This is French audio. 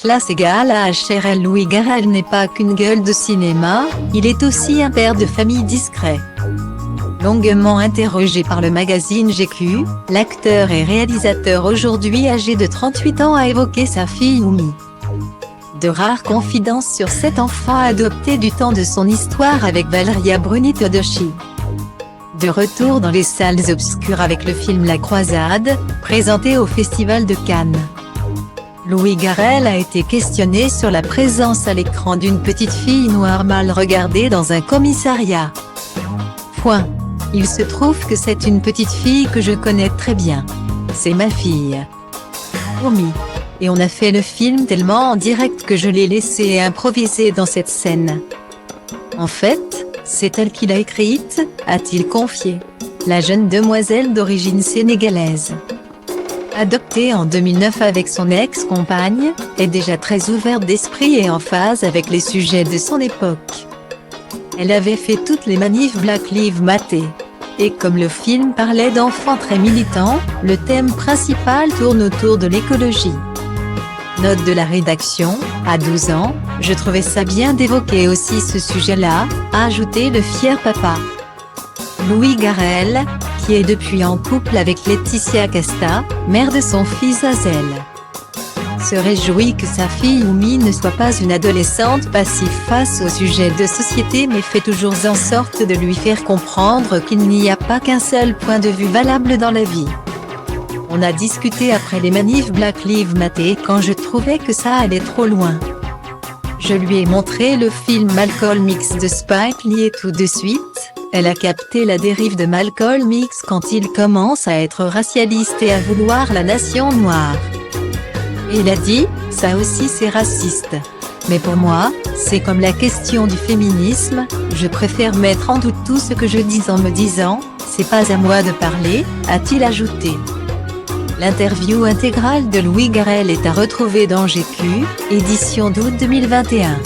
Classe égale HRL. Louis Garrel n'est pas qu'une gueule de cinéma, il est aussi un père de famille discret. Longuement interrogé par le magazine GQ, l'acteur et réalisateur aujourd'hui âgé de 38 ans a évoqué sa fille Oumi. De rares confidences sur cet enfant adopté du temps de son histoire avec Valeria Bruni Tedeschi. De retour dans les salles obscures avec le film La Croisade, présenté au Festival de Cannes. Louis Garrel a été questionné sur la présence à l'écran d'une petite fille noire mal regardée dans un commissariat. Il se trouve que c'est une petite fille que je connais très bien. C'est ma fille. Oumi. Et on a fait le film tellement en direct que je l'ai laissé improviser dans cette scène. En fait, c'est elle qui l'a écrite, a-t-il confié. La jeune demoiselle d'origine sénégalaise, adoptée en 2009 avec son ex-compagne, est déjà très ouverte d'esprit et en phase avec les sujets de son époque. Elle avait fait toutes les manifs Black Lives Matter. Et comme le film parlait d'enfants très militants, le thème principal tourne autour de l'écologie. Note de la rédaction, à 12 ans, je trouvais ça bien d'évoquer aussi ce sujet-là, a ajouté le fier papa. Louis Garrel, qui est depuis en couple avec Laetitia Casta, mère de son fils Azel, se réjouit que sa fille Oumi ne soit pas une adolescente passive face aux sujets de société mais fait toujours en sorte de lui faire comprendre qu'il n'y a pas qu'un seul point de vue valable dans la vie. On a discuté après les manifs Black Lives Matter quand je trouvais que ça allait trop loin. Je lui ai montré le film Malcolm X de Spike Lee et tout de suite, elle a capté la dérive de Malcolm X quand il commence à être racialiste et à vouloir la nation noire. Et il a dit, ça aussi c'est raciste. Mais pour moi, c'est comme la question du féminisme, je préfère mettre en doute tout ce que je dis en me disant, c'est pas à moi de parler, a-t-il ajouté. L'interview intégrale de Louis Garrel est à retrouver dans GQ, édition d'août 2021.